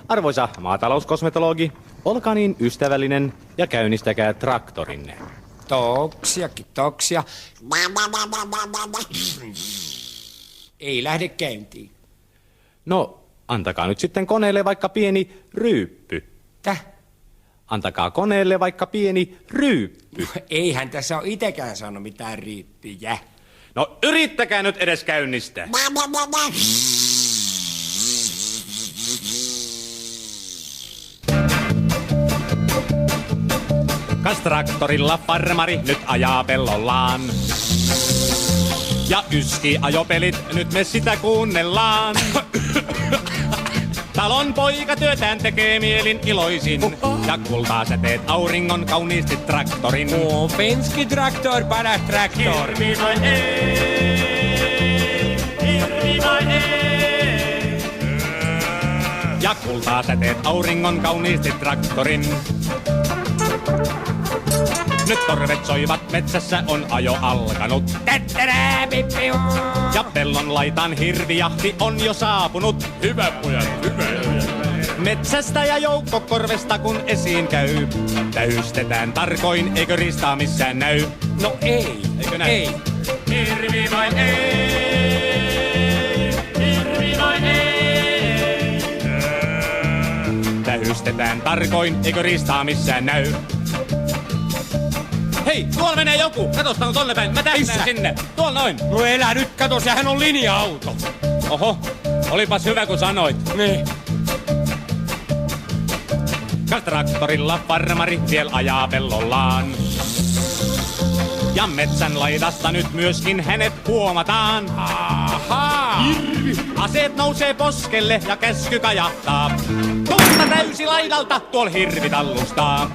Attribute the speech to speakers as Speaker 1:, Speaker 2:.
Speaker 1: Arvoisa maatalouskosmetologi, olkaa niin ystävällinen ja käynnistäkää traktorinne.
Speaker 2: Toksia. Ei lähde käyntiin.
Speaker 1: No, antakaa nyt sitten koneelle vaikka pieni ryyppy.
Speaker 2: Täh?
Speaker 1: Antakaa koneelle vaikka pieni ryyppy.
Speaker 2: Eihän tässä ole itekään saanut mitään riippiä.
Speaker 1: No, yrittäkää nyt edes käynnistää. Kas traktorilla farmari nyt ajaa pellollaan. Ja yski ajopelit, nyt me sitä kuunnellaan. Talon poika työtään tekee mielin iloisin. Ja kultaa säteet auringon kauniisti traktorin.
Speaker 2: Finski traktor, paras traktor.
Speaker 1: Hirvi vai ei, hirvi vai ei. Ja kultaa säteet auringon kauniisti traktorin. Nyt torvet soivat, metsässä on ajo alkanut.
Speaker 2: Tättärää, pippi.
Speaker 1: Ja pellon laitaan hirvijahti on jo saapunut.
Speaker 3: Hyvä pojat, hyvä.
Speaker 1: Metsästä ja joukkokorvesta kun esiin käy. Tähystetään tarkoin, eikö ristaa missään näy?
Speaker 2: No ei,
Speaker 1: Eikö näin?
Speaker 2: ei.
Speaker 1: Hirvi vai ei? Hirvi vai ei? Tähystetään tarkoin, eikö ristaa missään näy? Hei, tuolla menee joku! Katostaan tonne päin, mä tähdään sinne! Tuolla noin!
Speaker 2: No elä nyt, kato, sehän on linja-auto.
Speaker 1: Oho, olipas hyvä kun sanoit.
Speaker 2: Niin.
Speaker 1: Kas traktorilla farmari vielä ajaa pellollaan. Ja metsän laidasta nyt myöskin hänet huomataan.
Speaker 2: Ahaa!
Speaker 1: Aseet nousee poskelle ja käsky kajahtaa. Tuolta täysi laidalta tuol hirvi tallustaa.